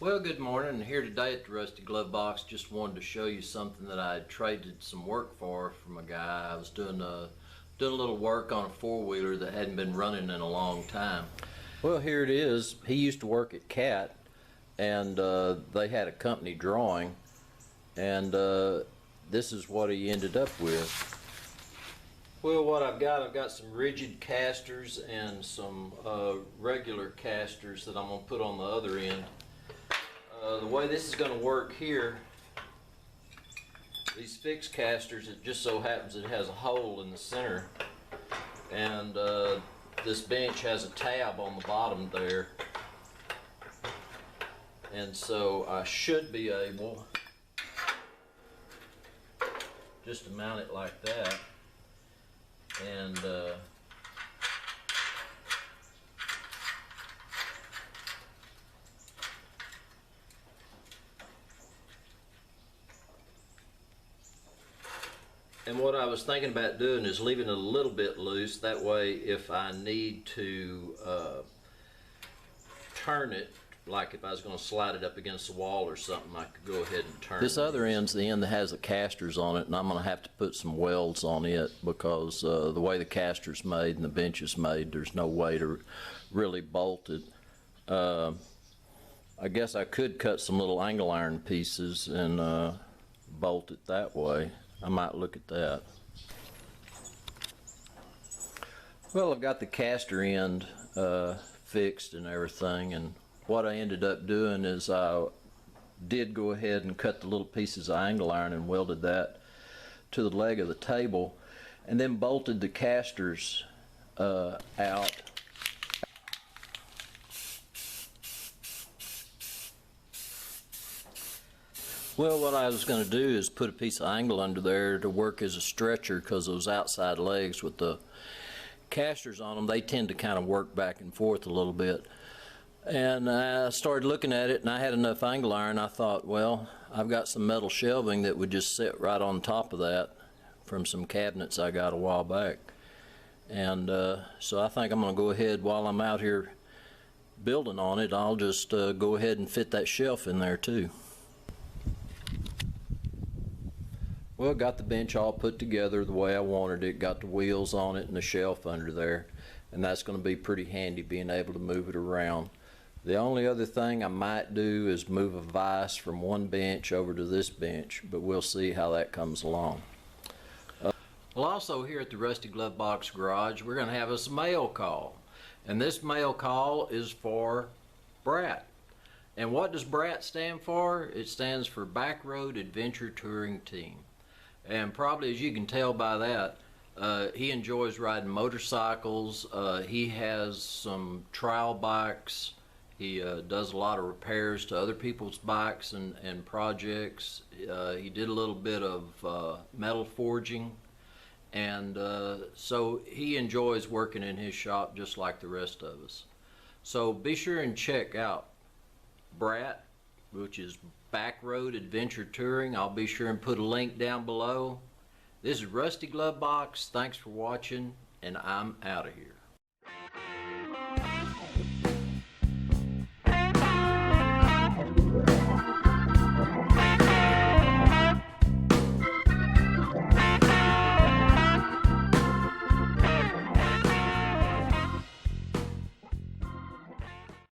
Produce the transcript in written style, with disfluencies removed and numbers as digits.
Well, good morning. Here today at the Rusty Glove Box, just wanted to show you something that I had traded some work for from a guy. I was doing a little work on a four-wheeler that hadn't been running in a long time. Well, here it is. He used to work at CAT, and they had a company drawing, and this is what he ended up with. Well, what I've got some rigid casters and some regular casters that I'm going to put on the other end. The way this is going to work here, these fixed casters, it just so happens it has a hole in the center, and this bench has a tab on the bottom there, and so I should be able just to mount it like that, and what I was thinking about doing is leaving it a little bit loose. That way, if I need to turn it, like if I was going to slide it up against the wall or something, I could go ahead and turn it. This other end's the end that has the casters on it, and I'm going to have to put some welds on it because the way the caster's made and the bench is made, there's no way to really bolt it. I guess I could cut some little angle iron pieces and bolt it that way. I might look at that. Well, I've got the caster end fixed and everything, and what I ended up doing is I did go ahead and cut the little pieces of angle iron and welded that to the leg of the table, and then bolted the casters out. Well, what I was going to do is put a piece of angle under there to work as a stretcher, because those outside legs with the casters on them, they tend to kind of work back and forth a little bit. And I started looking at it, and I had enough angle iron. I thought, well, I've got some metal shelving that would just sit right on top of that from some cabinets I got a while back. And so I think I'm going to go ahead, while I'm out here building on it, I'll just go ahead and fit that shelf in there too. Well, got the bench all put together the way I wanted it, got the wheels on it and the shelf under there, and that's going to be pretty handy being able to move it around. The only other thing I might do is move a vise from one bench over to this bench, but we'll see how that comes along. Well, also here at the Rusty Glove Box Garage, we're going to have us a mail call, and this mail call is for BRATT. And what does BRATT stand for? It stands for Back Road Adventure Touring Team. And probably, as you can tell by that, he enjoys riding motorcycles. He has some trial bikes. He does a lot of repairs to other people's bikes and projects. He did a little bit of metal forging. And so he enjoys working in his shop just like the rest of us. So be sure and check out BRATT, which is Back Road Adventure Touring. I'll be sure and put a link down below. This is Rusty Glove Box. Thanks for watching, and I'm out of here.